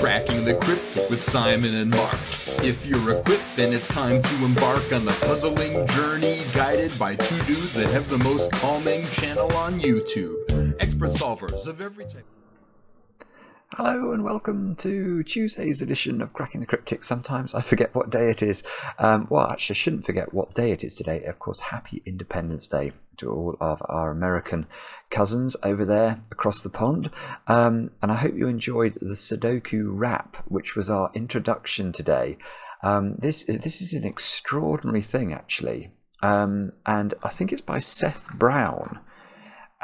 Cracking the Cryptic with Simon and Mark. If you're equipped, then it's time to embark on the puzzling journey guided by two dudes that have the most calming channel on YouTube. Expert solvers of every type. Hello and welcome to Tuesday's edition of Cracking the Cryptic. Sometimes I forget what day it is. Well, actually, I shouldn't forget what day it is today. Of course, Happy Independence Day to all of our American cousins over there across the pond. And I hope you enjoyed the Sudoku rap, which was our introduction today. This is an extraordinary thing, actually. And I think it's by Seth Brown.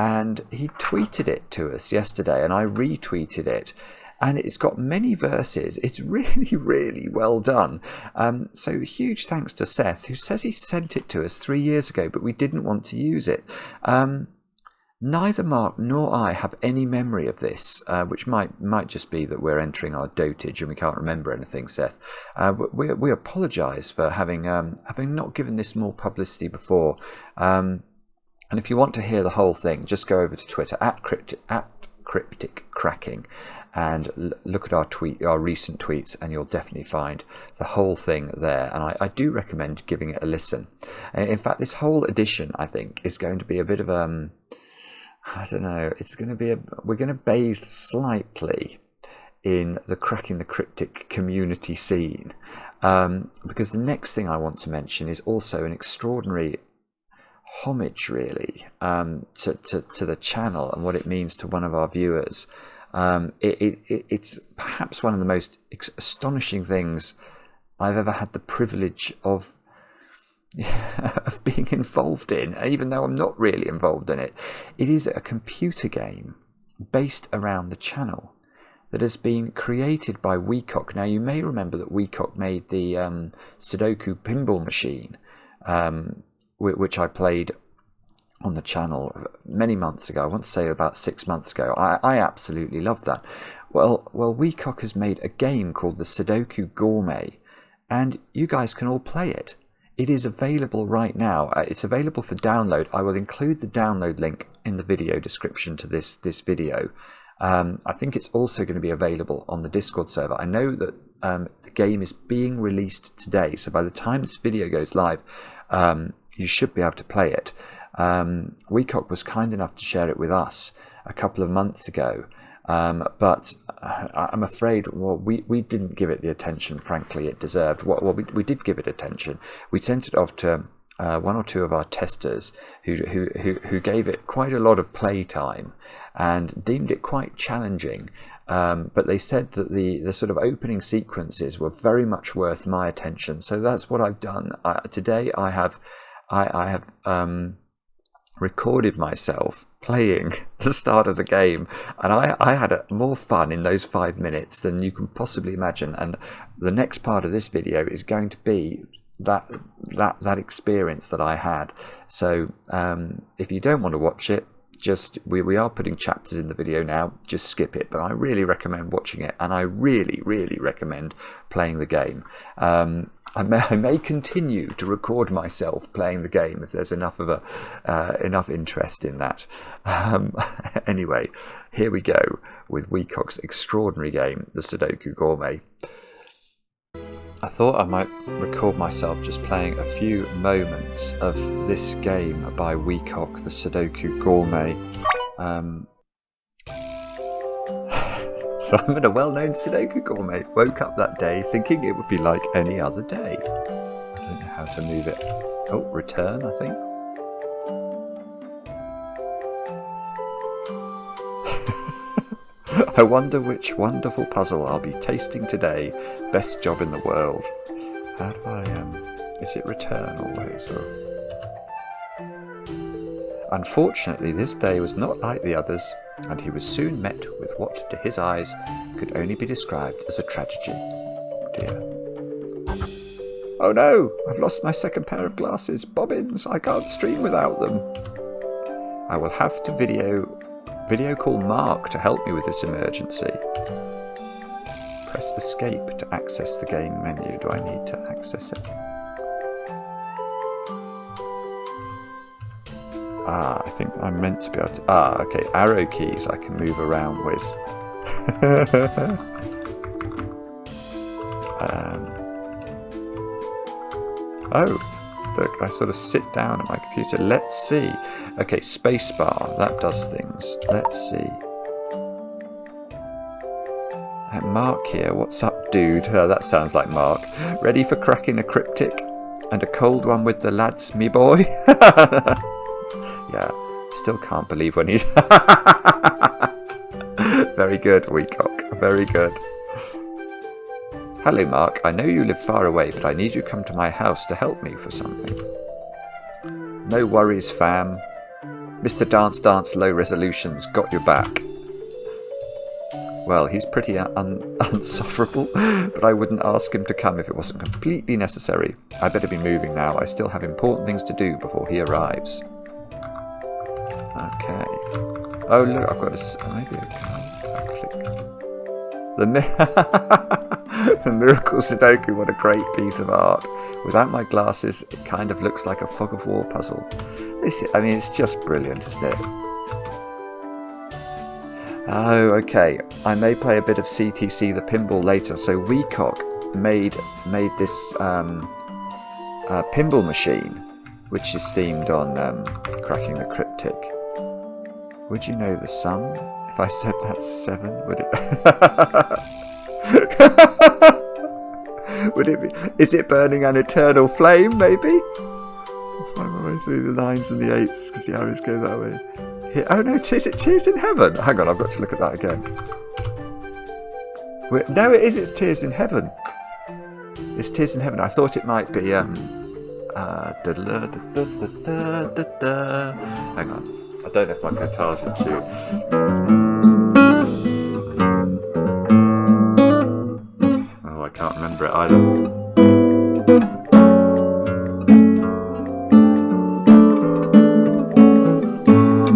And he tweeted it to us yesterday, and I retweeted it. And it's got many verses. It's really, really well done. So huge thanks to Seth, who says he sent it to us 3 years ago, but we didn't want to use it. Neither Mark nor I have any memory of this, which might just be that we're entering our dotage and we can't remember anything, Seth. We apologise for having not given this more publicity before. And if you want to hear the whole thing, just go over to Twitter at Cryptic Cracking and look at our recent tweets, and you'll definitely find the whole thing there. And I do recommend giving it a listen. In fact, this whole edition, I think, is going to be a bit of I don't know. It's going to be we're going to bathe slightly in the Cracking the Cryptic community scene, because the next thing I want to mention is also an extraordinary homage, really, to the channel and what it means to one of our viewers. It's perhaps one of the most astonishing things I've ever had the privilege of being involved in, even though I'm not really involved in it. It is a computer game based around the channel that has been created by Wecoc. Now, you may remember that Wecoc made the Sudoku pinball machine, which I played on the channel many months ago. I want to say about 6 months ago. I absolutely love that. Well, Wecoc has made a game called the Sudoku Gourmet, and you guys can all play it. It is available right now. It's available for download. I will include the download link in the video description to this video. I think it's also going to be available on the Discord server. I know that the game is being released today, so by the time this video goes live, you should be able to play it. Wecoc was kind enough to share it with us a couple of months ago, but I'm afraid, we didn't give it the attention, frankly, it deserved. We did give it attention. We sent it off to one or two of our testers who gave it quite a lot of play time and deemed it quite challenging. But they said that the sort of opening sequences were very much worth my attention. So that's what I've done. Today I have recorded myself playing the start of the game, and I had more fun in those 5 minutes than you can possibly imagine. And the next part of this video is going to be that experience that I had. So if you don't want to watch it, we are putting chapters in the video now, just skip it. But I really recommend watching it, and I really, really recommend playing the game. I may continue to record myself playing the game if there's enough of enough interest in that. Anyway, here we go with Wecoc's extraordinary game, the Sudoku Gourmet. I thought I might record myself just playing a few moments of this game by Wecoc, the Sudoku Gourmet. Simon, a well-known Sudoku Gourmet, woke up that day thinking it would be like any other day. I don't know how to move it. Oh, return, I think. I wonder which wonderful puzzle I'll be tasting today. Best job in the world. How do I, is it return always? Or... Unfortunately, this day was not like the others, and he was soon met with what, to his eyes, could only be described as a tragedy. Dear. Oh no! I've lost my second pair of glasses. Bobbins! I can't stream without them. I will have to video call Mark to help me with this emergency. Press escape to access the game menu. Do I need to access it? I think I'm meant to be able to... okay, arrow keys I can move around with. Oh, look, I sort of sit down at my computer. Let's see. Okay, spacebar, that does things. Let's see. Mark here, what's up, dude? Oh, that sounds like Mark. Ready for cracking a cryptic? And a cold one with the lads, me boy? Yeah, still can't believe when he's... Very good, Wecoc, very good. Hello, Mark. I know you live far away, but I need you to come to my house to help me for something. No worries, fam. Mr. Dance Low Resolution's got your back. Well, he's pretty unsufferable, but I wouldn't ask him to come if it wasn't completely necessary. I better be moving now. I still have important things to do before he arrives. Okay. Oh, look, I've got a... Maybe I can't. I'll click. The Miracle Sudoku, what a great piece of art. Without my glasses, it kind of looks like a fog of war puzzle. I mean, it's just brilliant, isn't it? Oh, okay. I may play a bit of CTC the pinball later. So Wecoc made this pinball machine, which is themed on Cracking the Cryptic. Would you know the sum? If I said that's 7, would it? Would it be? Is it burning an eternal flame? Maybe. I'll find my way through the 9s and the 8s because the arrows go that way. Here. Oh no, is it Tears in Heaven? Hang on, I've got to look at that again. No, it is. It's Tears in Heaven. It's Tears in Heaven. I thought it might be. Hang on. I don't know if my guitar's in tune. Oh, I can't remember it either.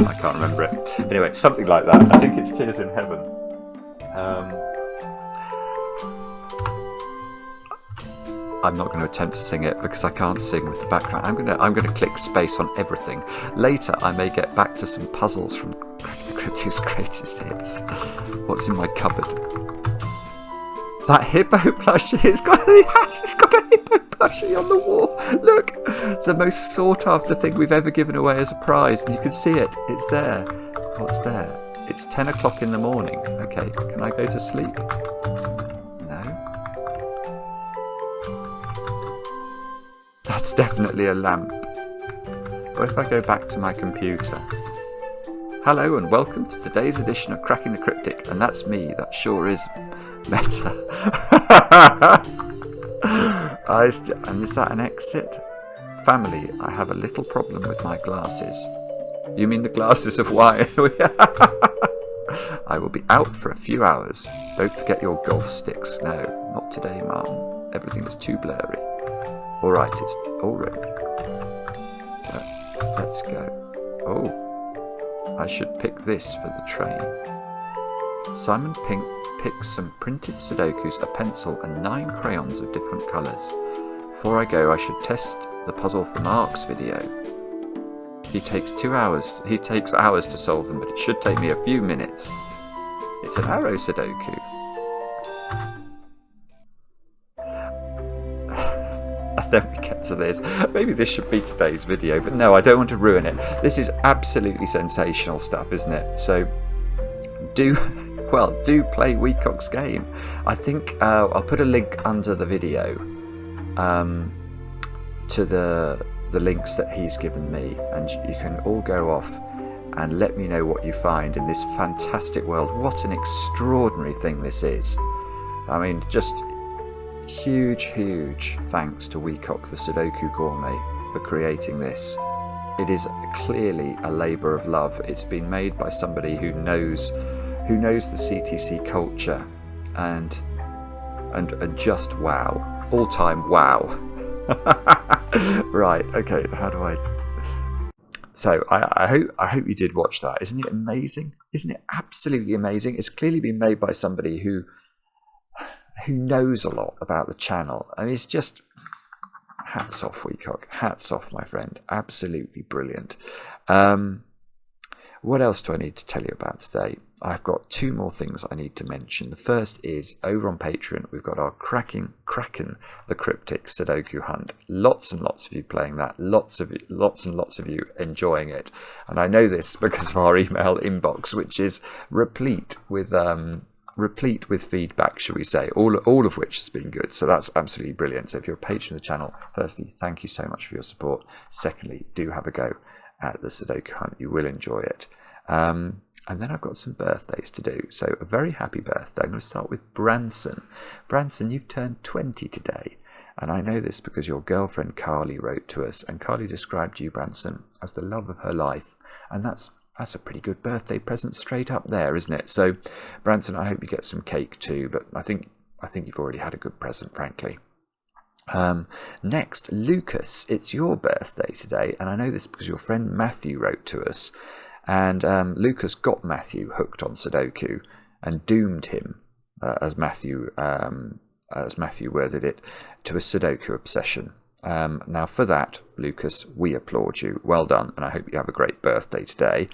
I can't remember it. Anyway, something like that. I think it's Tears in Heaven. I'm not going to attempt to sing it because I can't sing with the background. I'm going to click space on everything. Later, I may get back to some puzzles from Kraken the Cryptic's greatest hits. What's in my cupboard? That hippo plushie. It's got a hippo plushie on the wall. Look, the most sought after thing we've ever given away as a prize, and you can see it. It's there. What's there? It's 10 o'clock in the morning. Okay, can I go to sleep? That's definitely a lamp. What if I go back to my computer? Hello and welcome to today's edition of Cracking the Cryptic, and that's me. That sure is meta. And is that an exit? Family, I have a little problem with my glasses. You mean the glasses of wine? I will be out for a few hours. Don't forget your golf sticks. No, not today, Mum. Everything is too blurry. Alright, it's already. Let's go. Oh, I should pick this for the train. Simon Pink picks some printed Sudokus, a pencil, and 9 crayons of different colours. Before I go, I should test the puzzle for Mark's video. He takes hours to solve them, but it should take me a few minutes. It's an arrow Sudoku. And then we get to this. Maybe this should be today's video, but no, I don't want to ruin it. This is absolutely sensational stuff, isn't it? So do play Wecoc's game. I think I'll put a link under the video to the links that he's given me, and you can all go off and let me know what you find in this fantastic world. What an extraordinary thing this is. I mean, just huge thanks to Wecoc the Sudoku Gourmet for creating this. It is clearly a labour of love. It's been made by somebody who knows the CTC culture and just wow. All-time wow. Right, okay, how do I... So I hope you did watch that. Isn't it amazing? Isn't it absolutely amazing? It's clearly been made by somebody who knows a lot about the channel. And it's just hats off, Wecoc. Hats off, my friend. Absolutely brilliant. What else do I need to tell you about today? I've got two more things I need to mention. The first is over on Patreon, we've got our Kraken the Cryptic Sudoku hunt. Lots and lots of you playing that, lots and lots of you enjoying it. And I know this because of our email inbox, which is replete with feedback, shall we say, all of which has been good. So that's absolutely brilliant. So if you're a patron of the channel, firstly, thank you so much for your support. Secondly, do have a go at the Sudoku hunt. You will enjoy it. And then I've got some birthdays to do. So a very happy birthday. I'm going to start with Branson. Branson, you've turned 20 today. And I know this because your girlfriend Carly wrote to us. And Carly described you, Branson, as the love of her life. And that's a pretty good birthday present straight up there, isn't it? So, Branson, I hope you get some cake too. But I think you've already had a good present, frankly. Next, Lucas, it's your birthday today. And I know this because your friend Matthew wrote to us. And Lucas got Matthew hooked on Sudoku and doomed him, as Matthew worded it, to a Sudoku obsession. Now for that, Lucas, we applaud you. Well done, and I hope you have a great birthday today.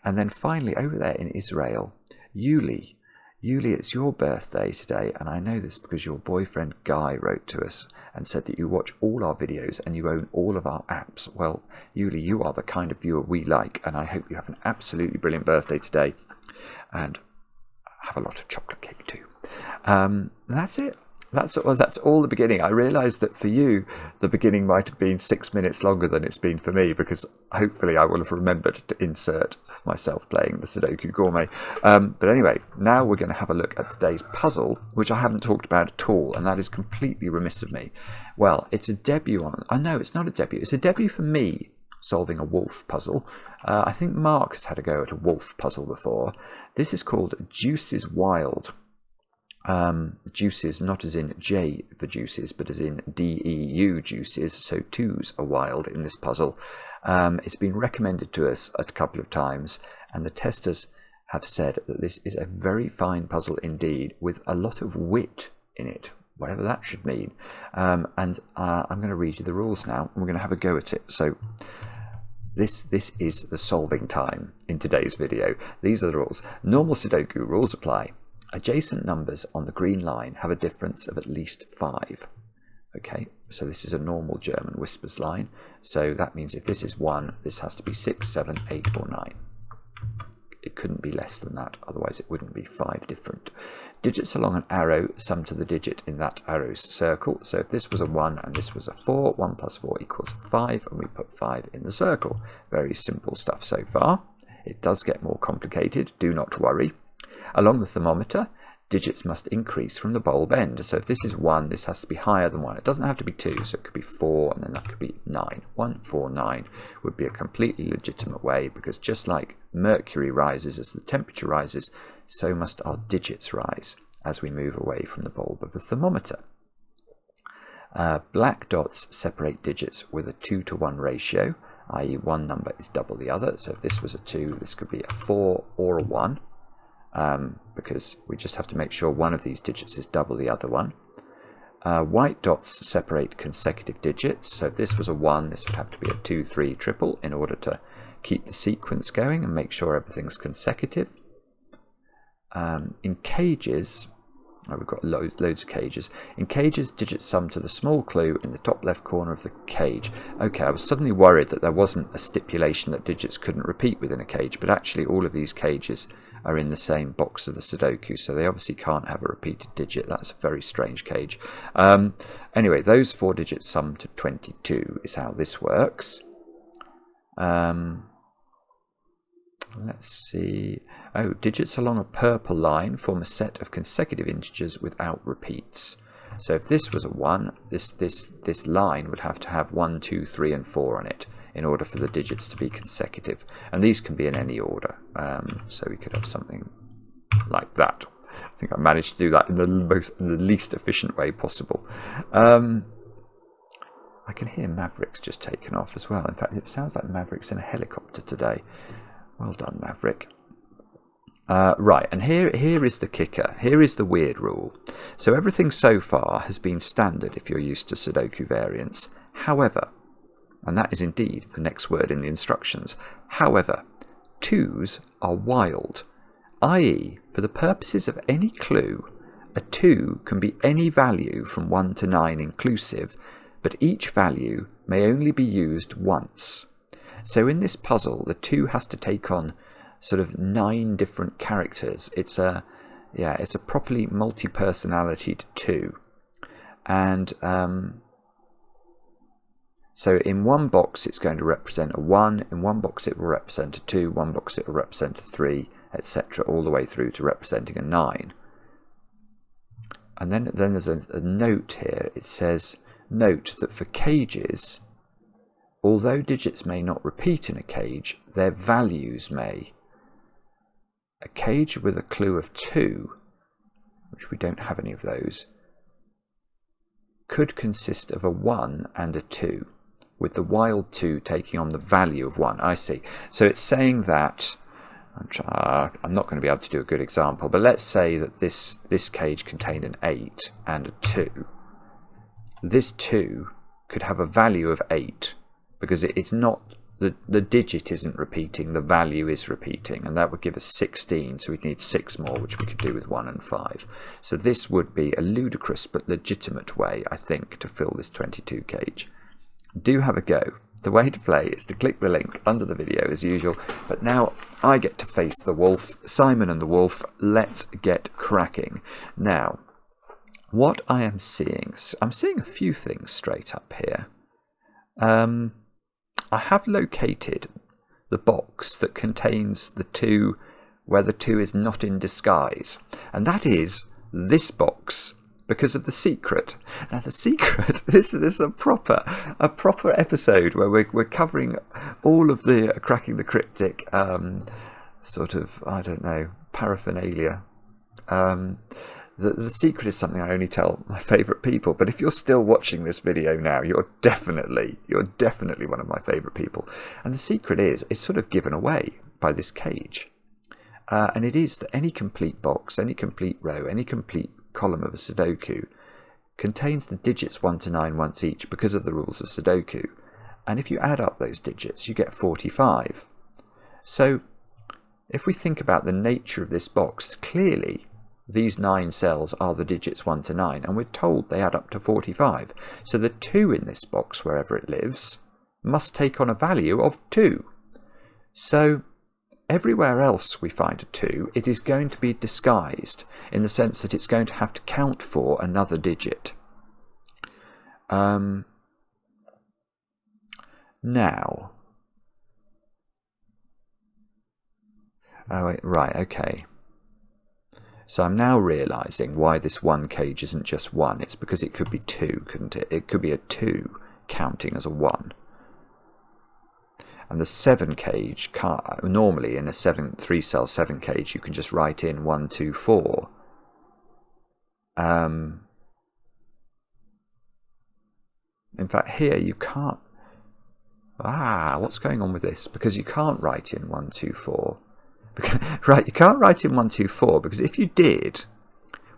And then finally, over there in Israel, Yuli, it's your birthday today, and I know this because your boyfriend Guy wrote to us and said that you watch all our videos and you own all of our apps. Well, Yuli, you are the kind of viewer we like, and I hope you have an absolutely brilliant birthday today, and have a lot of chocolate cake too. That's it. That's all the beginning. I realised that for you, the beginning might have been 6 minutes longer than it's been for me, because hopefully I will have remembered to insert myself playing the Sudoku Gourmet. But anyway, now we're going to have a look at today's puzzle, which I haven't talked about at all, and that is completely remiss of me. Well, it's a debut on... I know it's not a debut. It's a debut for me, solving a Wolff puzzle. I think Mark has had a go at a Wolff puzzle before. This is called Deuces Wild. Juices, not as in J for juices, but as in DEU juices, so twos are wild in this puzzle. It's been recommended to us a couple of times, and the testers have said that this is a very fine puzzle indeed, with a lot of wit in it, whatever that should mean. And I'm going to read you the rules now, and we're going to have a go at it. So this is the solving time in today's video. These are the rules. Normal Sudoku rules apply. Adjacent numbers on the green line have a difference of at least 5. Okay, so this is a normal German whispers line. So that means if this is 1, this has to be 6, 7, 8, or 9. It couldn't be less than that, otherwise it wouldn't be 5 different. Digits along an arrow sum to the digit in that arrow's circle. So if this was a 1 and this was a 4, 1 plus 4 equals 5, and we put 5 in the circle. Very simple stuff so far. It does get more complicated, do not worry. Along the thermometer, digits must increase from the bulb end. So if this is 1, this has to be higher than 1. It doesn't have to be 2, so it could be 4, and then that could be 9. 1, 4, 9 would be a completely legitimate way, because just like mercury rises as the temperature rises, so must our digits rise as we move away from the bulb of the thermometer. Black dots separate digits with a 2-to-1 ratio, i.e. one number is double the other. So if this was a 2, this could be a 4 or a 1. Because we just have to make sure one of these digits is double the other one. White dots separate consecutive digits, so if this was a 1, this would have to be a 2, 3, triple in order to keep the sequence going and make sure everything's consecutive. In cages, we've got loads of cages. In cages, digits sum to the small clue in the top left corner of the cage. Okay, I was suddenly worried that there wasn't a stipulation that digits couldn't repeat within a cage, but actually all of these cages are in the same box of the Sudoku, so they obviously can't have a repeated digit. That's a very strange cage. Anyway, those 4 digits sum to 22 is how this works. Let's see. Oh, digits along a purple line form a set of consecutive integers without repeats. So if this was a 1, this line would have to have 1, 2, 3, and 4 on it in order for the digits to be consecutive. And these can be in any order. So we could have something like that. I think I managed to do that in the least efficient way possible. I can hear Maverick's just taken off as well. In fact, it sounds like Maverick's in a helicopter today. Well done, Maverick. Right, and here is the kicker. Here is the weird rule. So everything so far has been standard if you're used to Sudoku variants. However, and that is indeed the next word in the instructions, however, 2s are wild. i.e., for the purposes of any clue, a 2 can be any value from 1 to 9 inclusive, but each value may only be used once. So in this puzzle, the 2 has to take on sort of 9 different characters. It's a properly multi-personality 2. And so in one box it's going to represent a 1, in one box it will represent a 2, one box it will represent a 3, etc., all the way through to representing a 9. And then there's a note here. It says, note that for cages, although digits may not repeat in a cage, their values may. A cage with a clue of 2, which we don't have any of those, could consist of a 1 and a 2, with the wild 2 taking on the value of 1. I see. So it's saying that, I'm not going to be able to do a good example, but let's say that this cage contained an 8 and a 2. This 2 could have a value of 8, because it's not, the digit isn't repeating, the value is repeating, and that would give us 16, so we'd need 6 more, which we could do with 1 and 5. So this would be a ludicrous but legitimate way, I think, to fill this 22 cage. Do have a go. The way to play is to click the link under the video as usual, but now I get to face the Wolff, Simon and the Wolff. Let's get cracking. Now, what I am seeing, I'm seeing a few things straight up here. I have located the box that contains the 2 where the 2 is not in disguise, and that is this box, because of the secret. Now the secret, this is a proper episode where we're covering all of the Cracking the Cryptic sort of, I don't know, paraphernalia. The secret is something I only tell my favourite people, but if you're still watching this video now, you're definitely one of my favourite people. And the secret is, it's sort of given away by this cage. And it is that any complete box, any complete row, any complete column of a Sudoku contains the digits 1 to 9 once each because of the rules of Sudoku. And if you add up those digits, you get 45. So if we think about the nature of this box, clearly these 9 cells are the digits 1 to 9, and we're told they add up to 45. So the 2 in this box, wherever it lives, must take on a value of 2. So everywhere else we find a 2, it is going to be disguised in the sense that it's going to have to count for another digit. Now, right, okay. So I'm now realising why this 1 cage isn't just 1. It's because it could be 2, couldn't it? It could be a 2 counting as a 1. And the 7 cage, normally in a 3-cell 7 cage, you can just write in 1, 2, 4. In fact, here you can't. What's going on with this? Because you can't write in 1, 2, 4. Right, you can't write in 1, 2, 4, because if you did,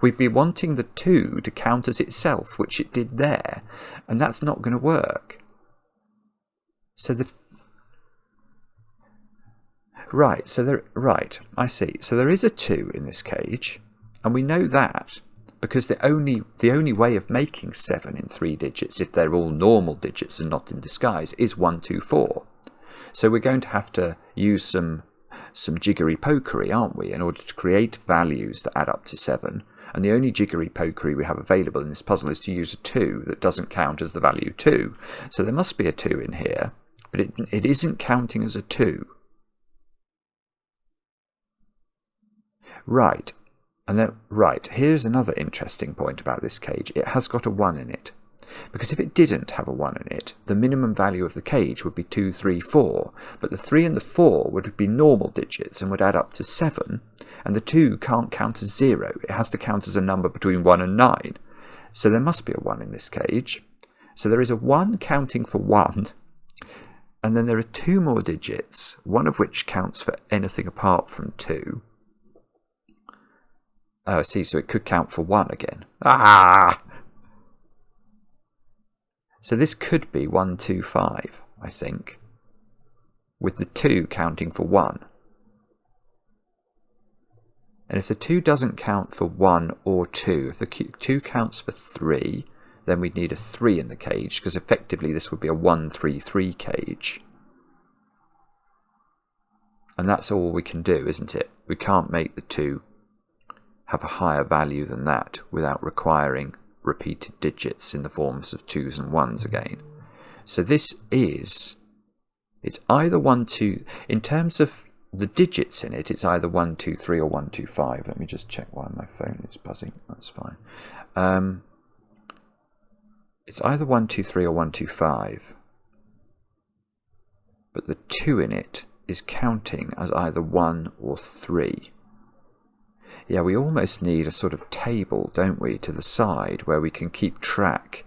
we'd be wanting the 2 to count as itself, which it did there, and that's not going to work. So I see. So there is a 2 in this cage, and we know that because the only way of making 7 in 3 digits, if they're all normal digits and not in disguise, is 1, 2, 4. So we're going to have to use some jiggery-pokery, aren't we, in order to create values that add up to 7. And the only jiggery-pokery we have available in this puzzle is to use a 2 that doesn't count as the value 2. So there must be a 2 in here, but it isn't counting as a 2. Right, and then here's another interesting point about this cage. It has got a 1 in it, because if it didn't have a 1 in it, the minimum value of the cage would be 2, 3, 4, but the 3 and the 4 would be normal digits and would add up to 7, and the 2 can't count as 0. It has to count as a number between 1 and 9. So there must be a 1 in this cage. So there is a 1 counting for 1, and then there are 2 more digits, one of which counts for anything apart from 2. Oh, I see, so it could count for 1 again. So this could be 1, 2, 5, I think, with the 2 counting for 1. And if the 2 doesn't count for 1 or 2, if the 2 counts for 3, then we'd need a 3 in the cage, because effectively this would be a 1-3-3 cage. And that's all we can do, isn't it? We can't make the 2 have a higher value than that without requiring repeated digits in the forms of 2s and 1s again. So this is, it's either 1, 2, in terms of the digits in it, it's either 1, 2, 3 or 1, 2, 5. Let me just check why my phone is buzzing. That's fine. It's either 1, 2, 3 or 1, 2, 5. But the 2 in it is counting as either 1 or 3. Yeah, we almost need a sort of table, don't we, to the side where we can keep track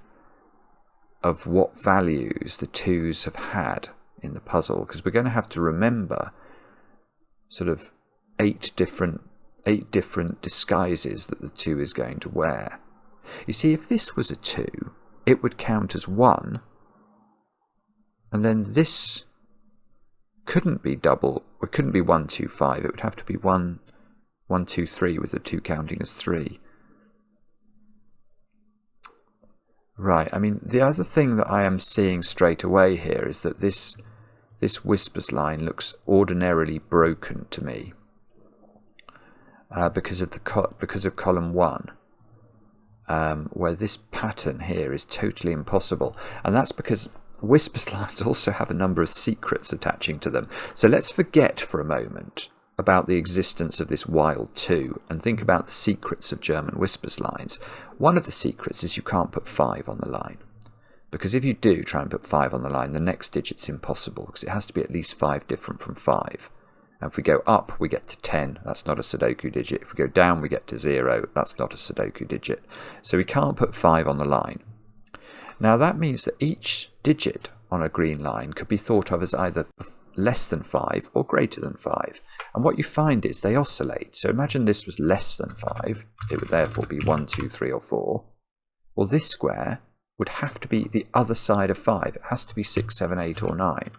of what values the 2s have had in the puzzle, because we're going to have to remember sort of 8 different disguises that the 2 is going to wear. You see, if this was a 2, it would count as 1, and then this couldn't be double, or it couldn't be 1, 2, 5. It would have to be 1, 1, 2, 3, with the 2 counting as 3. Right, I mean, the other thing that I am seeing straight away here is that this whispers line looks ordinarily broken to me because of column 1, where this pattern here is totally impossible, and that's because whispers lines also have a number of secrets attaching to them. So let's forget for a moment about the existence of this wild 2 and think about the secrets of German whispers lines. One of the secrets is you can't put 5 on the line, because if you do try and put 5 on the line, the next digit's impossible, because it has to be at least 5 different from 5. And if we go up, we get to 10. That's not a Sudoku digit. If we go down, we get to 0. That's not a Sudoku digit. So we can't put 5 on the line. Now that means that each digit on a green line could be thought of as either less than 5 or greater than 5. And what you find is they oscillate. So imagine this was less than 5. It would therefore be 1, 2, 3 or 4. Well, this square would have to be the other side of 5. It has to be 6, 7, 8 or 9.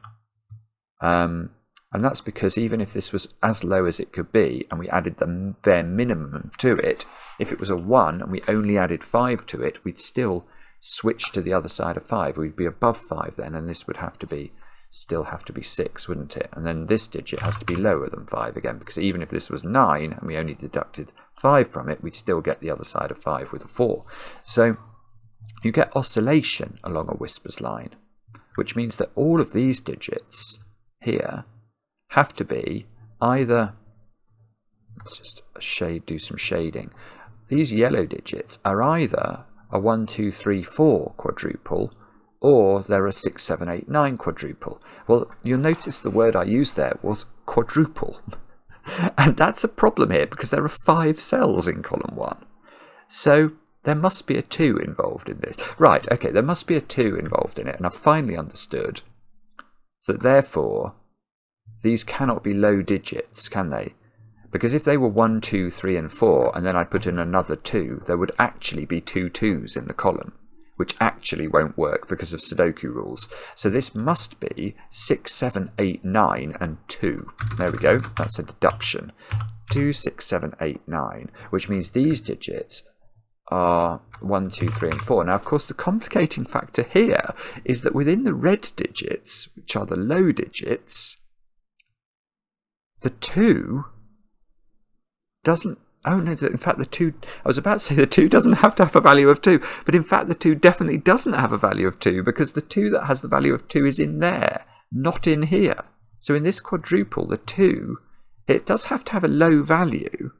And that's because even if this was as low as it could be and we added the bare minimum to it, if it was a 1 and we only added 5 to it, we'd still switch to the other side of 5. We'd be above 5 then, and this would still have to be 6, wouldn't it? And then this digit has to be lower than 5 again, because even if this was 9 and we only deducted 5 from it, we'd still get the other side of 5 with a 4. So you get oscillation along a whispers line, which means that all of these digits here have to be either, let's just do some shading. These yellow digits are either a 1, 2, 3, 4 quadruple, or they're a 6, 7, 8, 9 quadruple. Well, you'll notice the word I used there was quadruple. And that's a problem here because there are 5 cells in column 1. So there must be a 2 involved in this. Right, okay, there must be a 2 involved in it. And I've finally understood that therefore these cannot be low digits, can they? Because if they were 1, 2, 3 and 4, and then I put in another 2, there would actually be 2 2s in the column, which actually won't work because of Sudoku rules. So this must be 6, 7, 8, 9 and 2. There we go, that's a deduction. 2, 6, 7, 8, 9, which means these digits are 1, 2, 3 and 4. Now, of course, the complicating factor here is that within the red digits, which are the low digits, the 2 doesn't, oh no, in fact the 2, I was about to say the 2 doesn't have to have a value of 2, but in fact the 2 definitely doesn't have a value of 2, because the 2 that has the value of 2 is in there, not in here. So in this quadruple, the 2, it does have to have a low value,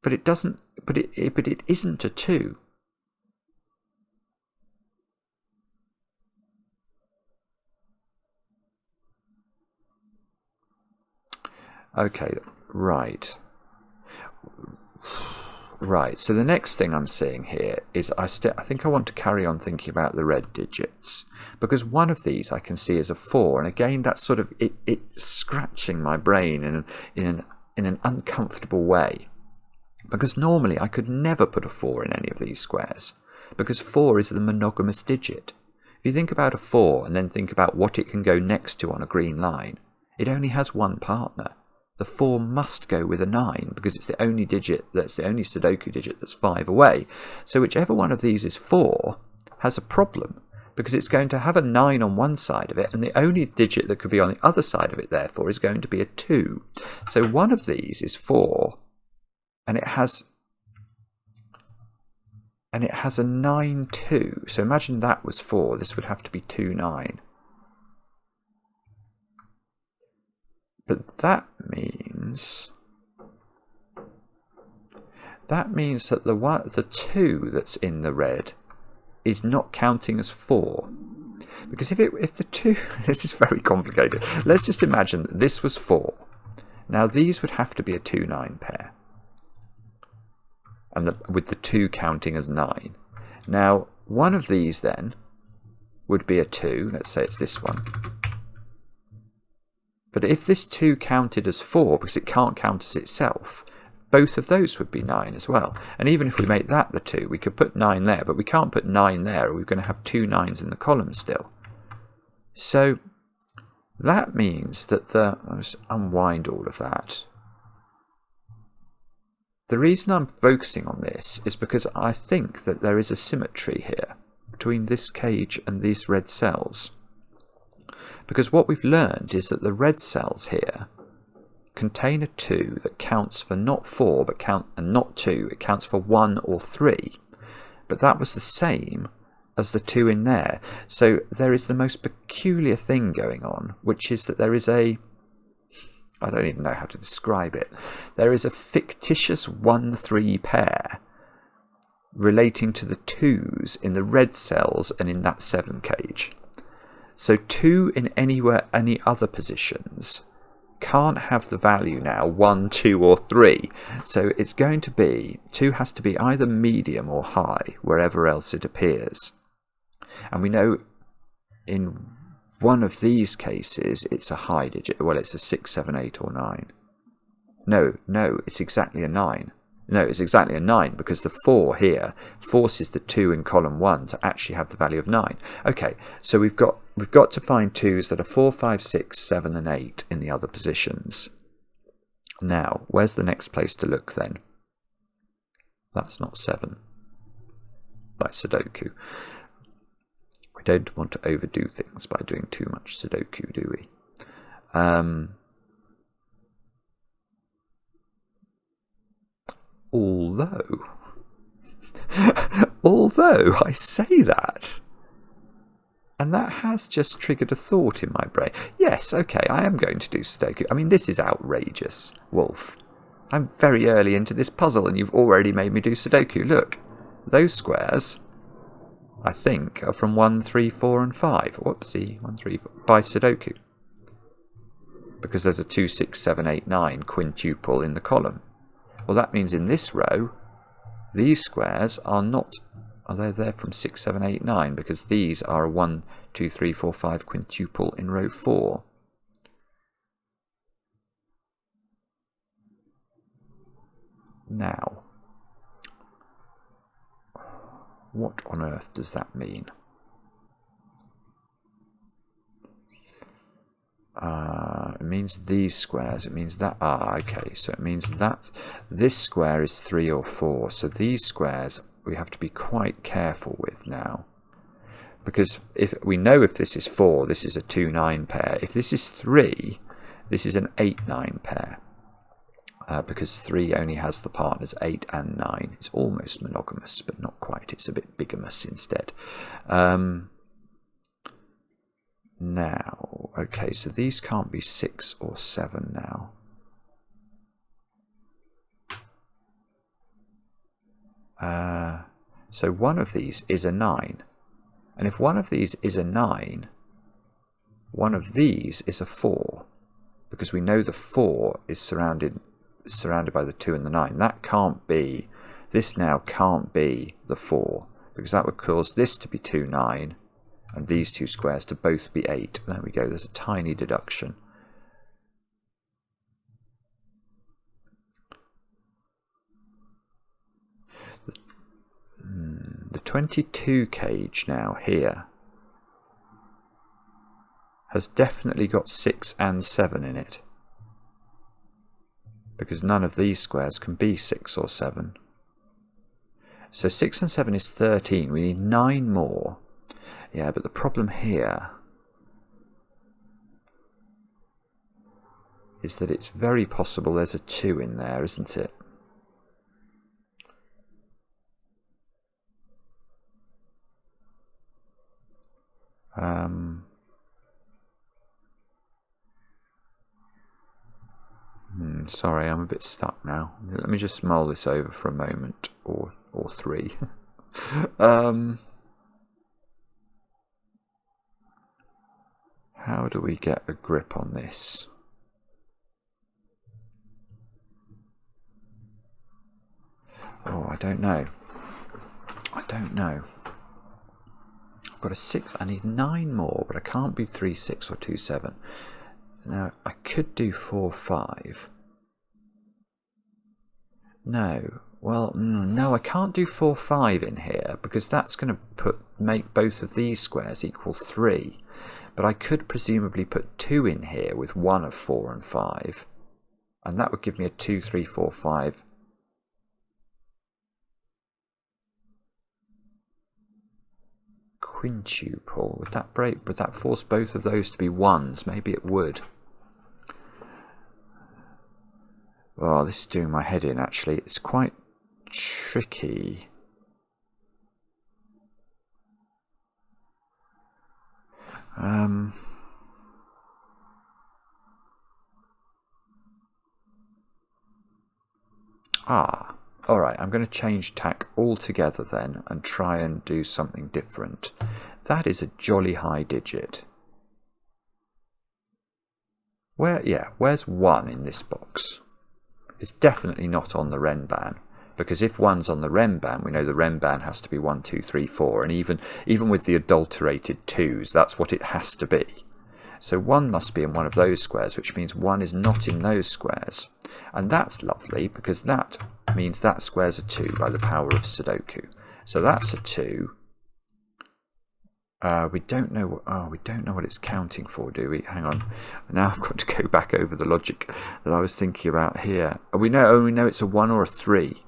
but it doesn't, but it isn't a 2. Okay, right. Right, so the next thing I'm seeing here is I think I want to carry on thinking about the red digits, because one of these I can see as a 4, and again that's sort of it's scratching my brain in an uncomfortable way, because normally I could never put a 4 in any of these squares, because 4 is the monogamous digit. If you think about a 4 and then think about what it can go next to on a green line, it only has one partner. the 4 must go with a 9 because it's the only digit, that's the only Sudoku digit that's 5 away. So whichever one of these is 4 has a problem, because it's going to have a 9 on one side of it, and the only digit that could be on the other side of it, therefore, is going to be a 2. So one of these is 4, and it has a 9 2. So imagine that was 4. This would have to be 2 9. But that means that the 2 that's in the red is not counting as 4. Because if the 2, this is very complicated. Let's just imagine that this was 4. Now these would have to be a 2 9 pair, and with the 2 counting as 9. Now one of these then would be a 2. Let's say it's this one. But if this 2 counted as 4, because it can't count as itself, both of those would be 9 as well. And even if we make that the 2, we could put 9 there, but we can't put 9 there, or we're going to have 2 9s in the column still. So that means that I'll just unwind all of that. The reason I'm focusing on this is because I think that there is a symmetry here between this cage and these red cells. Because what we've learned is that the red cells here contain a 2 that counts for not 4 and not 2, it counts for 1 or 3. But that was the same as the 2 in there. So there is the most peculiar thing going on, which is that there is I don't even know how to describe it. There is a fictitious 1-3 pair relating to the 2s in the red cells and in that 7 cage. So 2 in any other positions can't have the value now 1, 2 or 3. So it's going to be, 2 has to be either medium or high wherever else it appears. And we know in one of these cases it's a high digit. Well, it's a 6, 7, 8 or 9. No, it's exactly a 9. No, it's exactly a 9 because the 4 here forces the 2 in column 1 to actually have the value of 9. Okay, so we've got to find 2s that are 4, 5, 6, 7 and 8 in the other positions. Now, where's the next place to look then? That's not 7. By Sudoku. We don't want to overdo things by doing too much Sudoku, do we? Although I say that, and that has just triggered a thought in my brain. Yes, okay, I am going to do Sudoku. I mean, this is outrageous, Wolff. I'm very early into this puzzle and you've already made me do Sudoku. Look, those squares, I think, are from 1, 3, 4 and 5. Whoopsie, 1, 3, 4, by Sudoku. Because there's a 2, 6, 7, 8, 9 quintuple in the column. Well, that means in this row, these squares are not, they're from 6, 7, 8, 9, because these are a 1, 2, 3, 4, 5 quintuple in row 4. Now, what on earth does that mean? It means these squares. It means that. Okay. So it means that this square is 3 or 4. So these squares we have to be quite careful with now, because if we know if this is 4, this is a 2, 9 pair. If this is 3, this is an 8, 9 pair. Because 3 only has the partners 8 and 9. It's almost monogamous, but not quite. It's a bit bigamous instead. Now, okay, so these can't be 6 or 7 now. So one of these is a 9. And if one of these is a 9, one of these is a 4. Because we know the 4 is surrounded by the 2 and the 9. That can't be, this now can't be the 4. Because that would cause this to be 2, 9. And these two squares to both be 8. There we go, there's a tiny deduction. The 22 cage now here has definitely got 6 and 7 in it. because none of these squares can be 6 or 7. So 6 and 7 is 13. We need 9 more. Yeah, but the problem here is that it's very possible there's a 2 in there, isn't it? Sorry, I'm a bit stuck now. Let me just mull this over for a moment, or 3. How do we get a grip on this? Oh, I don't know. I've got a 6. I need 9 more, but I can't be 3, 6 or 2, 7. Now, I could do 4, 5. No. Well, no, I can't do 4, 5 in here, because that's going to make both of these squares equal 3. But I could presumably put 2 in here with one of 4 and 5. And that would give me a 2, 3, 4, 5. Quintuple. Would that break? Would that force both of those to be 1s? Maybe it would. Oh, this is doing my head in, actually. It's quite tricky. Alright, I'm going to change tack altogether then and try and do something different. That is a jolly high digit. Where's 1 in this box? It's definitely not on the Renban, because if 1's on the Renban, we know the Renban has to be 1, 2, 3, 4, and even with the adulterated 2's, that's what it has to be. So 1 must be in one of those squares, which means 1 is not in those squares. And that's lovely, because that means that square's a 2 by the power of Sudoku. So that's a 2. We don't know what it's counting for, do we? Hang on. Now I've got to go back over the logic that I was thinking about here. We know it's a 1 or a 3.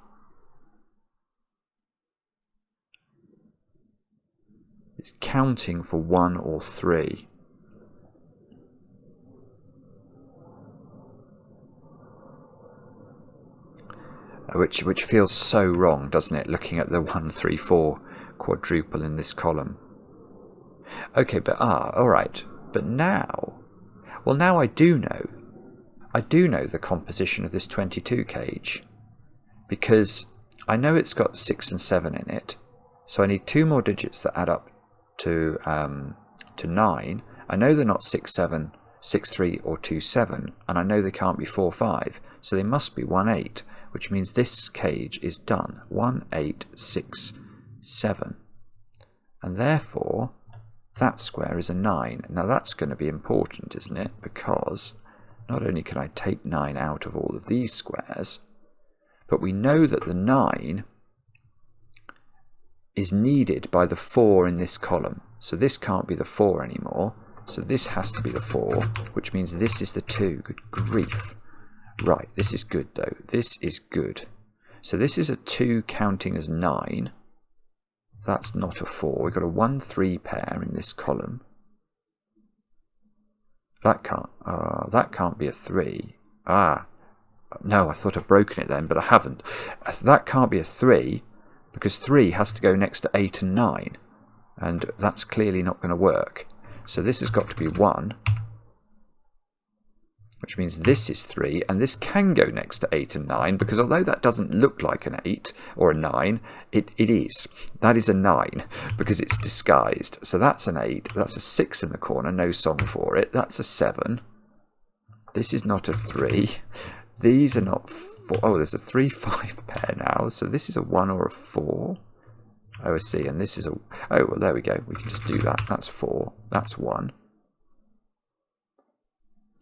It's counting for 1 or 3. Which feels so wrong, doesn't it? Looking at the 1, 3, 4 quadruple in this column. Okay, but all right. But now, well, now I do know the composition of this 22 cage, because I know it's got 6 and 7 in it. So I need 2 more digits that add up to 9. I know they're not 6, 7, 6, 3, or 2, 7, and I know they can't be 4, 5. So they must be 1, 8. Which means this cage is done. 1, 8, 6, 7. And therefore, that square is a 9. Now that's going to be important, isn't it? Because not only can I take 9 out of all of these squares, but we know that the 9 is needed by the 4 in this column. So this can't be the 4 anymore. So this has to be the 4, which means this is the 2. Good grief. Right, this is good though. This is good. So this is a 2 counting as 9. That's not a 4. We've got a 1, 3 pair in this column. That can't be a 3. No, I thought I'd broken it then, but I haven't. That can't be a 3, because 3 has to go next to 8 and 9. And that's clearly not going to work. So this has got to be 1. Which means this is 3, and this can go next to 8 and 9, because although that doesn't look like an 8 or a 9, it is. That is a 9, because it's disguised. So that's an 8, that's a 6 in the corner, no song for it, that's a 7. This is not a 3. These are not 4. Oh, there's a 3, 5 pair now, so this is a 1 or a 4. Oh, I see, and this is a... Oh, well, there we go, we can just do that. That's 4, that's 1.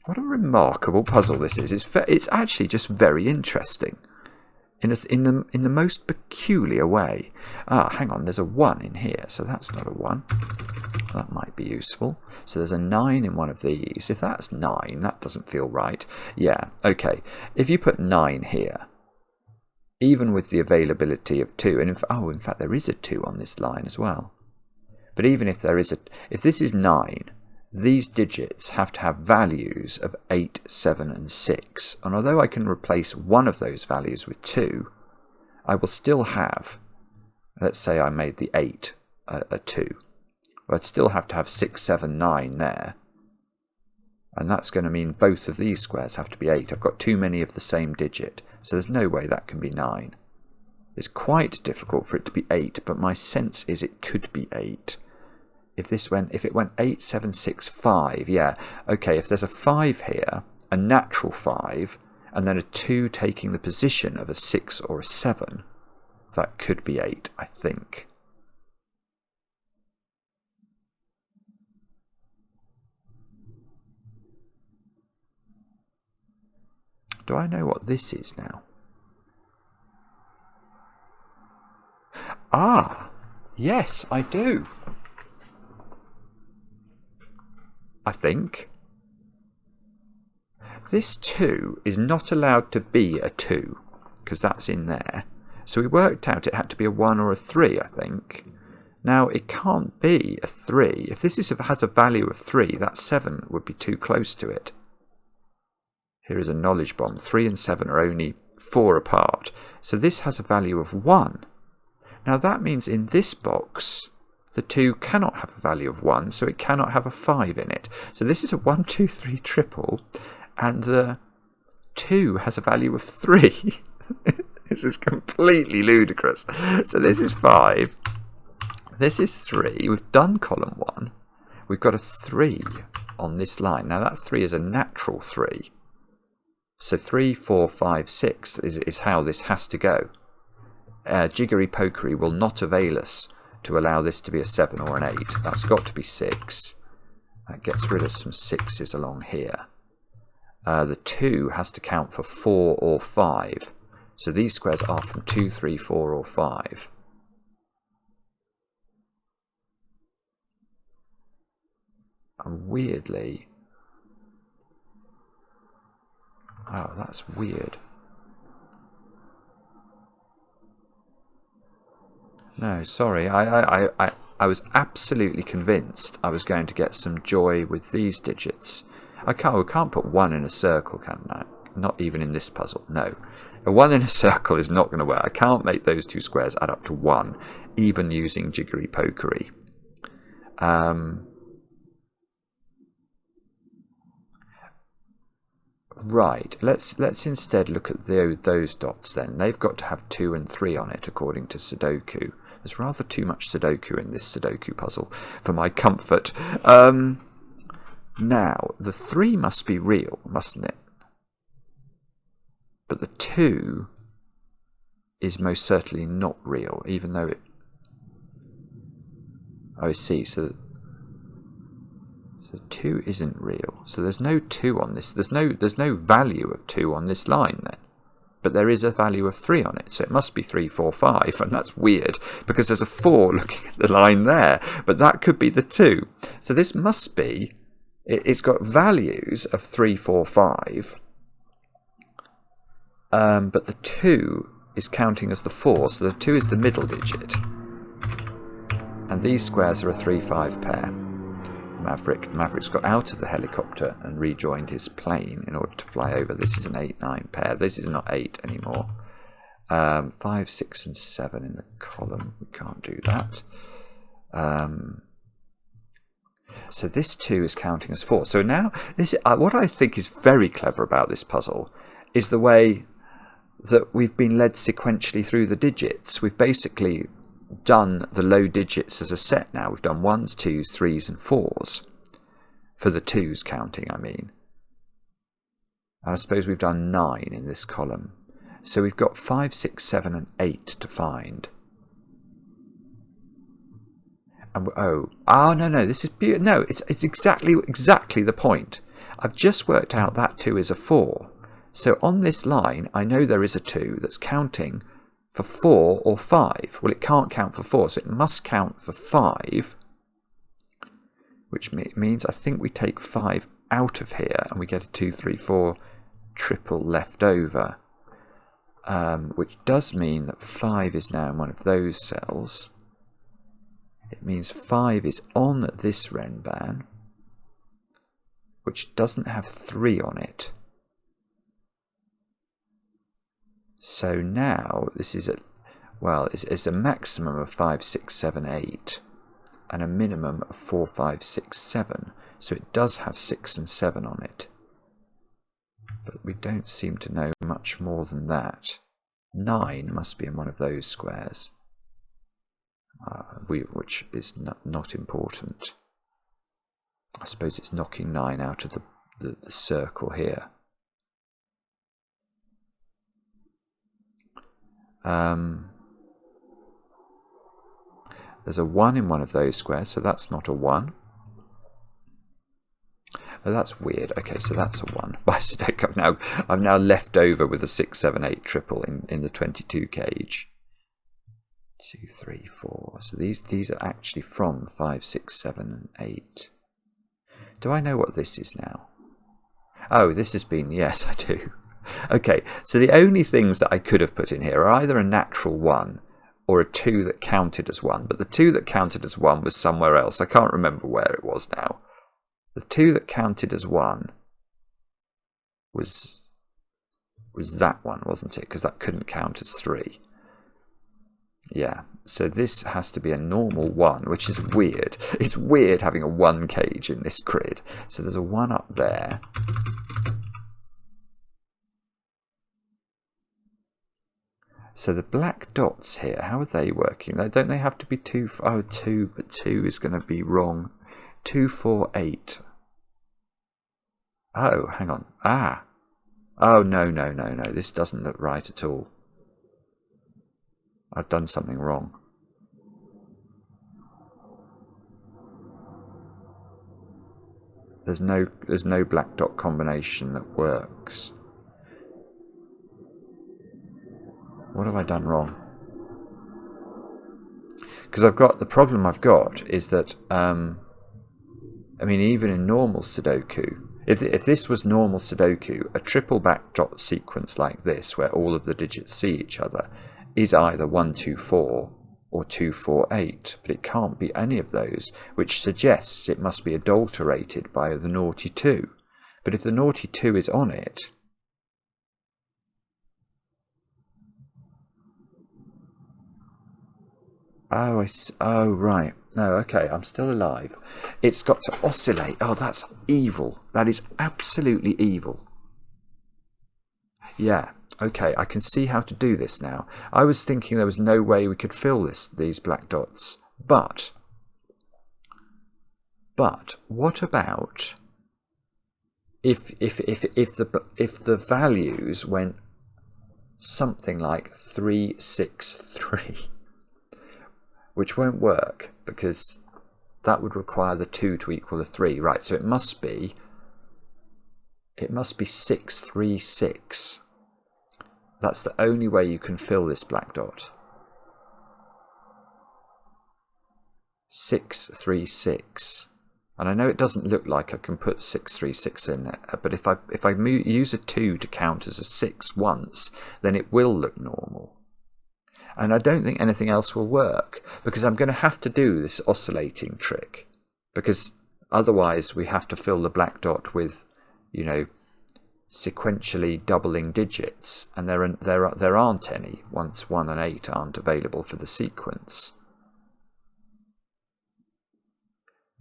What a remarkable puzzle this is. It's actually just very interesting in the most peculiar way. Hang on, there's a 1 in here, so that's not a 1. That might be useful. So there's a 9 in one of these. If that's 9, that doesn't feel right. Yeah, okay. If you put 9 here, even with the availability of 2, and in fact there is a 2 on this line as well. But even if there is if this is 9, these digits have to have values of 8, 7 and 6. And although I can replace one of those values with 2, I will still have, let's say I made the 8 a 2. I'd still have to have 6, 7, 9 there. And that's going to mean both of these squares have to be 8. I've got too many of the same digit, so there's no way that can be 9. It's quite difficult for it to be 8, but my sense is it could be 8. If it went 8, 7, 6, 5, yeah. Okay, if there's a 5 here, a natural 5, and then a 2 taking the position of a 6 or a 7, that could be 8, I think. Do I know what this is now? Ah, yes, I do. I think. This 2 is not allowed to be a 2, because that's in there. So we worked out it had to be a 1 or a 3, I think. Now, it can't be a 3. If this has a value of 3, that 7 would be too close to it. Here is a knowledge bomb. 3 and 7 are only 4 apart. So this has a value of 1. Now that means in this box, the 2 cannot have a value of 1, so it cannot have a 5 in it. So this is a 1, 2, 3 triple, and the 2 has a value of 3. This is completely ludicrous. So this is 5. This is 3. We've done column 1. We've got a 3 on this line. Now that 3 is a natural 3. So 3, 4, 5, 6 is how this has to go. Jiggery pokery will not avail us to allow this to be a 7 or an 8. That's got to be 6. That gets rid of some 6s along here. The 2 has to count for 4 or 5. So these squares are from 2, 3, 4 or 5. And weirdly... Oh, that's weird. No, sorry. I was absolutely convinced I was going to get some joy with these digits. We can't put 1 in a circle, can I? Not even in this puzzle. No. A 1 in a circle is not going to work. I can't make those two squares add up to 1, even using jiggery pokery. Right, let's instead look at those dots then. They've got to have 2 and 3 on it according to Sudoku. There's rather too much Sudoku in this Sudoku puzzle for my comfort. Now, the 3 must be real, mustn't it? But the 2 is most certainly not real, even though it... Oh, I see, so 2 isn't real. So there's no 2 on this. There's no value of 2 on this line then. But there is a value of 3 on it. So it must be 3, 4, 5. And that's weird because there's a 4 looking at the line there. But that could be the 2. So this must be... It's got values of 3, 4, 5. But the 2 is counting as the 4. So the 2 is the middle digit. And these squares are a 3, 5 pair. Maverick's got out of the helicopter and rejoined his plane in order to fly over. This is an 8, 9 pair. This is not 8 anymore. 5, 6 and 7 in the column. We can't do that. So this 2 is counting as 4. So now, what I think is very clever about this puzzle is the way that we've been led sequentially through the digits. We've basically done the low digits as a set now. We've done 1s, 2s, 3s and 4s. For the 2s counting, I mean. And I suppose we've done 9 in this column. So we've got 5, 6, 7 and 8 to find. And no, this is beautiful. No, it's exactly the point. I've just worked out that 2 is a 4. So on this line, I know there is a 2 that's counting for 4 or 5. Well, it can't count for 4, so it must count for 5. which means I think we take 5 out of here and we get a 2, 3, 4 triple left over, which does mean that 5 is now in one of those cells. It means 5 is on this Renban, which doesn't have 3 on it. So now this is it's a maximum of 5, 6, 7, 8 and a minimum of 4, 5, 6, 7. So it does have 6 and 7 on it. But we don't seem to know much more than that. 9 must be in one of those squares, which is not important. I suppose it's knocking 9 out of the circle here. There's a 1 in one of those squares, so that's not a 1. Oh, that's weird. Okay, so that's a 1. By Sudoku, I'm now left over with a 6, 7, 8 triple in the 22 cage. 2, 3, 4. So these are actually from 5, 6, 7, and 8. Do I know what this is now? Oh, this has been, yes, I do. Okay, so the only things that I could have put in here are either a natural 1 or a 2 that counted as 1. But the 2 that counted as 1 was somewhere else. I can't remember where it was now. The 2 that counted as 1 was that one, wasn't it? Because that couldn't count as 3. Yeah, so this has to be a normal 1, which is weird. It's weird having a 1 cage in this grid. So there's a 1 up there. So the black dots here, how are they working? Don't they have to be 2? Oh, 2, but 2 is going to be wrong. 2, 4, 8. Oh, hang on. Ah. Oh, no. This doesn't look right at all. I've done something wrong. There's no black dot combination that works. What have I done wrong? Because the problem I've got is that I mean, even in normal Sudoku, if this was normal Sudoku, a triple back dot sequence like this, where all of the digits see each other, is either 1, 2, 4 or 2, 4, 8, but it can't be any of those, which suggests it must be adulterated by the naughty 2. But if the naughty 2 is on it, oh, right. No, okay, I'm still alive. It's got to oscillate. Oh, that's evil. That is absolutely evil. Yeah, okay, I can see how to do this now. I was thinking there was no way we could fill these black dots. But what about if the values went something like 3, 6, 3? Which won't work because that would require the 2 to equal the 3, right? So it must be 6, 3, 6. That's the only way you can fill this black dot. 6, 3, 6. And I know it doesn't look like I can put 6, 3, 6 in there, but if I use a 2 to count as a 6 once, then it will look normal. And I don't think anything else will work, because I'm going to have to do this oscillating trick, because otherwise we have to fill the black dot with, sequentially doubling digits, and there aren't any once 1 and 8 aren't available for the sequence.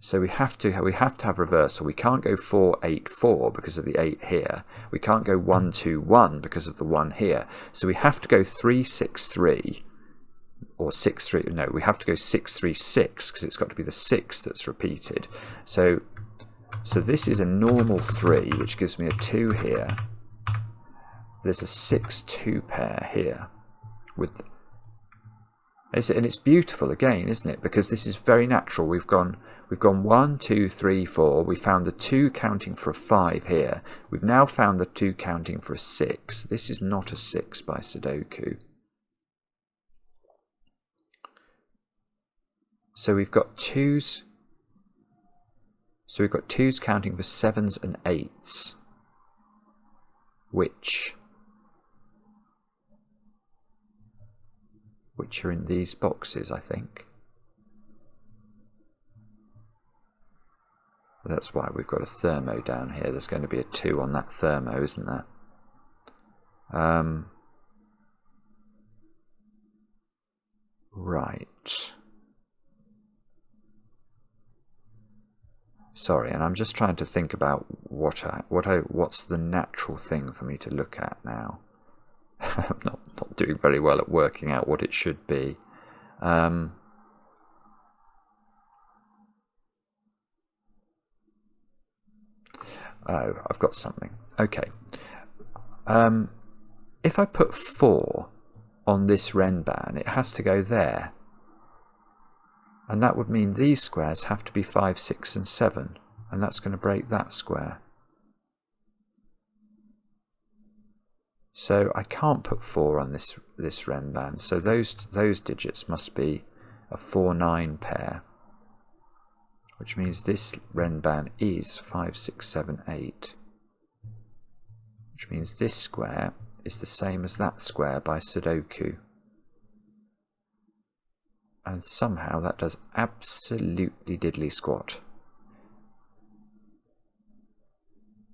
So we have to have reversal. We can't go 4, 8, 4 because of the 8 here. We can't go 1, 2, 1 because of the 1 here. So we have to go 3, 6, 3, or 6, 3. No, we have to go 6, 3, 6 because it's got to be the 6 that's repeated. So this is a normal 3, which gives me a 2 here. There's a 6, 2 pair here, and it's beautiful again, isn't it? Because this is very natural. We've gone 1, 2, 3, 4. We found the 2 counting for a 5 here. We've now found the 2 counting for a 6. This is not a 6 by Sudoku. So we've got 2s. So we've got 2s counting for 7s and 8s, which are in these boxes, I think. That's why we've got a thermo down here. There's going to be a 2 on that thermo, isn't there? Right. Sorry, and I'm just trying to think about what's the natural thing for me to look at now. I'm not doing very well at working out what it should be. Oh, I've got something. Okay. If I put 4 on this Renban, it has to go there. And that would mean these squares have to be 5, 6 and 7. And that's going to break that square. So I can't put 4 on this Renban. So those digits must be a 4-9 pair. Which means this Renban is 5, 6, 7, 8. Which means this square is the same as that square by Sudoku. And somehow that does absolutely diddly squat.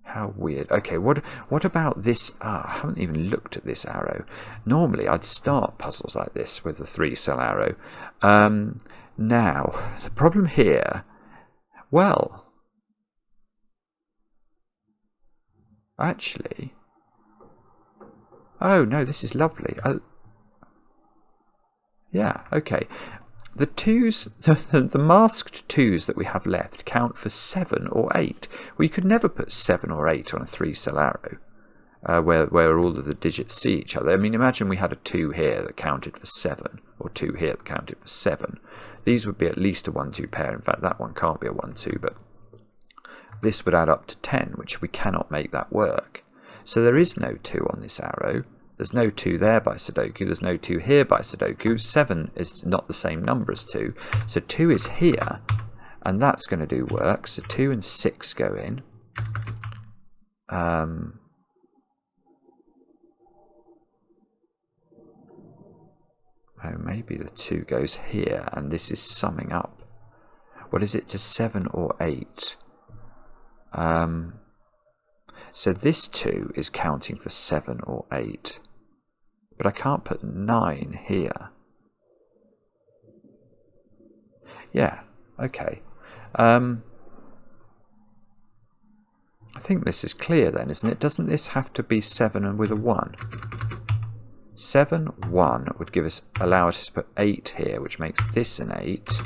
How weird. Okay, what about this? I haven't even looked at this arrow. Normally I'd start puzzles like this with a 3-cell arrow. Now, the problem here, well, actually, oh no, this is lovely. Yeah, okay. The 2s, the masked 2s that we have left count for 7 or 8. Well, you could never put 7 or 8 on a 3-cell arrow where all of the digits see each other. I mean, imagine we had a 2 here that counted for 7, or 2 here that counted for 7. These would be at least a 1-2 pair. In fact, that one can't be a 1-2, but this would add up to 10, which we cannot make that work. So there is no 2 on this arrow. There's no 2 there by Sudoku. There's no 2 here by Sudoku. 7 is not the same number as 2. So 2 is here, and that's going to do work. So 2 and 6 go in. Oh, maybe the 2 goes here, and this is summing up. What is it to 7 or 8? So this 2 is counting for 7 or 8. But I can't put 9 here. Yeah, okay. I think this is clear then, isn't it? Doesn't this have to be 7 and with a 1? 7, 1 would allow us to put 8 here, which makes this an 8.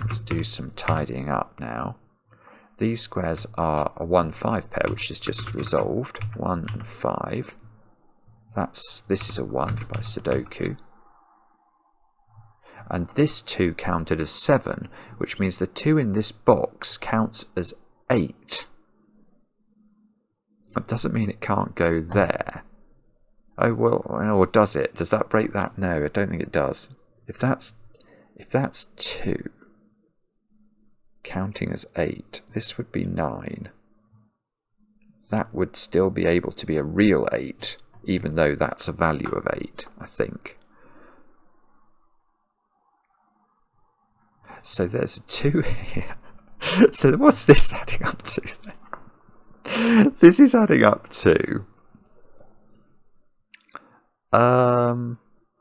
Let's do some tidying up now. These squares are a 1-5 pair, which is just resolved. 1 and 5. This is a 1 by Sudoku. And this 2 counted as 7, which means the 2 in this box counts as 8. That doesn't mean it can't go there. Oh, well, or does it? Does that break that? No, I don't think it does. If that's 2 counting as 8, this would be 9. That would still be able to be a real 8, even though that's a value of 8, I think. So there's a 2 here. So what's this adding up to then? This is adding up to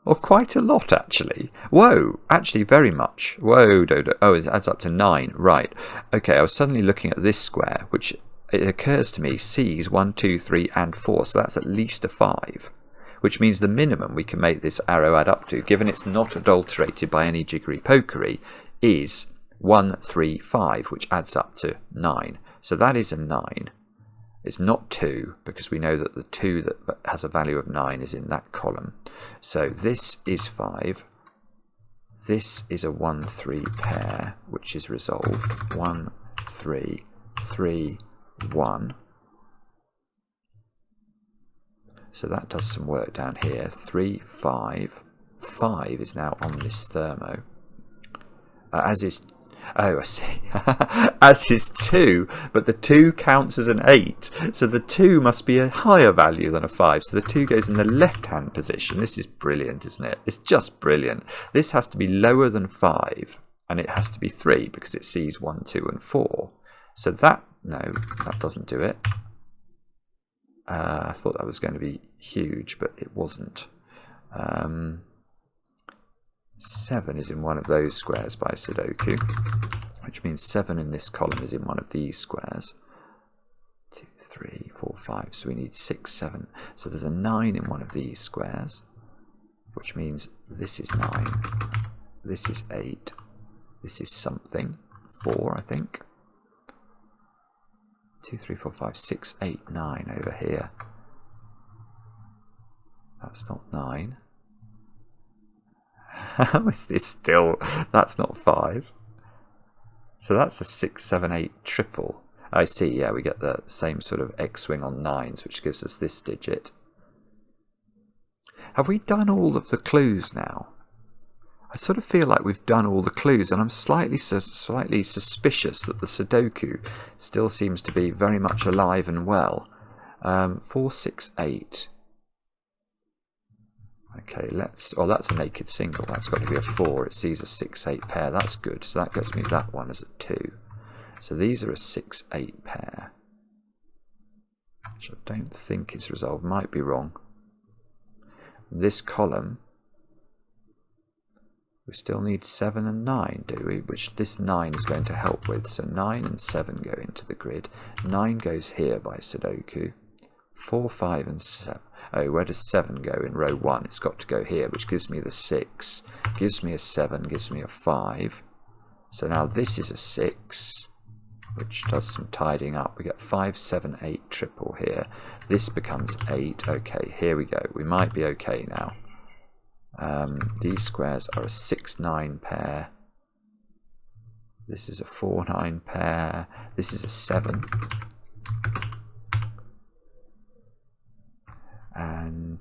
or quite a lot, actually. Whoa, actually very much. Whoa, oh, it adds up to 9. Right. Okay, I was suddenly looking at this square, which it occurs to me sees 1, 2, 3 and 4, so that's at least a 5, which means the minimum we can make this arrow add up to, given it's not adulterated by any jiggery-pokery, is 1, 3, 5, which adds up to 9. So that is a 9. It's not 2, because we know that the 2 that has a value of 9 is in that column. So this is 5. This is a 1, 3 pair, which is resolved. 1, 3, 3, 1. So that does some work down here. 3, 5. 5 is now on this thermo. As is Oh, I see. As is 2, but the 2 counts as an 8. So the 2 must be a higher value than a 5. So the 2 goes in the left-hand position. This is brilliant, isn't it? It's just brilliant. This has to be lower than 5, and it has to be 3 because it sees 1, 2, and 4. So that, no, that doesn't do it. I thought that was going to be huge, but it wasn't. 7 is in one of those squares by Sudoku, which means 7 in this column is in one of these squares. 2, 3, 4, 5. So we need 6, 7. So there's a 9 in one of these squares, which means this is 9. This is 8. This is something. 4, I think. 2, 3, 4, 5, 6, 8, 9 over here. That's not 9. How is this still? That's not 5. So that's a 6, 7, 8 triple. I see, yeah, we get the same sort of X-swing on 9s, which gives us this digit. Have we done all of the clues now? I sort of feel like we've done all the clues, and I'm slightly suspicious that the Sudoku still seems to be very much alive and well. 4, 6, 8. Okay, that's a naked single. That's got to be a 4. It sees a 6, 8 pair. That's good. So that gets me that one as a 2. So these are a 6, 8 pair, which I don't think is resolved. Might be wrong. This column, we still need 7 and 9, do we? Which this 9 is going to help with. So 9 and 7 go into the grid. 9 goes here by Sudoku. 4, 5 and 7. Oh, where does 7 go in row 1? It's got to go here, which gives me the 6, gives me a 7, gives me a 5. So now this is a 6, which does some tidying up. We get 5, 7, 8 triple here. This becomes 8. Okay, here we go. We might be okay now. These squares are a 6, 9 pair. This is a 4, 9 pair. This is a 7. And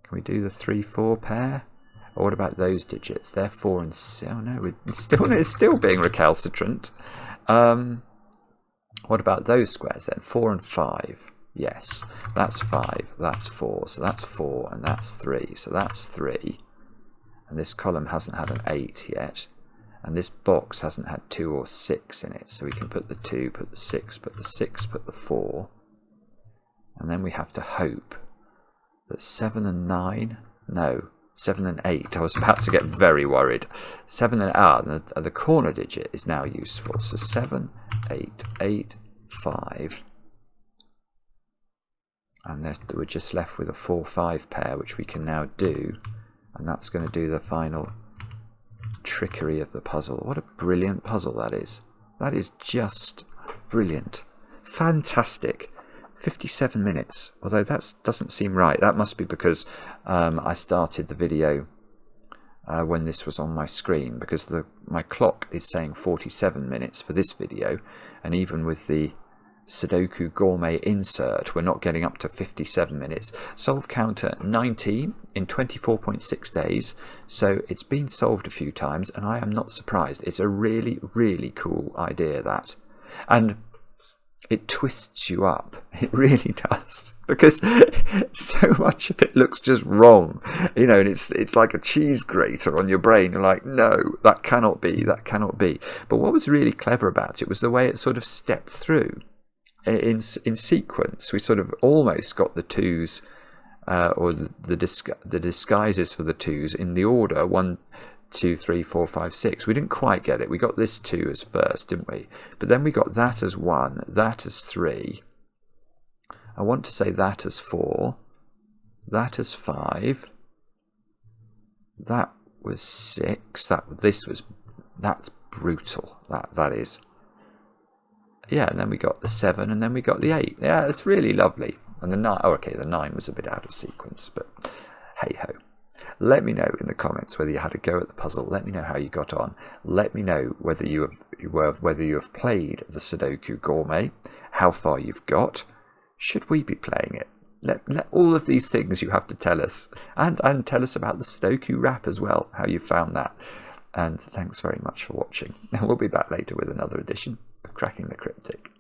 can we do the 3, 4 pair? Or what about those digits? They're 4 and 6. Oh no, it's still being recalcitrant. What about those squares then? 4 and 5. Yes, that's 5, that's 4. So that's 4 and that's 3. So that's 3. And this column hasn't had an 8 yet. And this box hasn't had 2 or 6 in it. So we can put the 2, put the 6, put the 6, put the 4. And then we have to hope that 7 and 9, no, 7 and 8, I was about to get very worried. 7 and the corner digit is now useful. So 7, 8, 8, 5. And then we're just left with a 4, 5 pair, which we can now do. And that's going to do the final trickery of the puzzle. What a brilliant puzzle that is. That is just brilliant. Fantastic. 57 minutes, although that doesn't seem right. That must be because I started the video when this was on my screen, because my clock is saying 47 minutes for this video, and even with the Sudoku Gourmet insert we're not getting up to 57 minutes. Solve counter 19 in 24.6 days, so it's been solved a few times and I am not surprised. It's a really, really cool idea, that. And it twists you up. It really does, because so much of it looks just wrong, you know, and it's like a cheese grater on your brain. You're like, no, that cannot be, that cannot be. But what was really clever about it was the way it sort of stepped through in sequence. We sort of almost got the twos or the disguises for the twos in the order 1, 2, 3, 4, 5, 6. We didn't quite get it. We got this 2 as first, didn't we? But then we got that as 1, that as 3. I want to say that as 4, that as 5, that was 6. That's brutal. That is. Yeah, and then we got the 7, and then we got the 8. Yeah, it's really lovely. And the 9. Oh, okay, the 9 was a bit out of sequence, but hey ho. Let me know in the comments whether you had a go at the puzzle. Let me know how you got on. Let me know whether you have played the Sudoku Gourmet, how far you've got. Should we be playing it? Let all of these things you have to tell us, and tell us about the Sudoku wrap as well, how you found that. and thanks very much for watching. And we'll be back later with another edition of Kraken the Cryptic.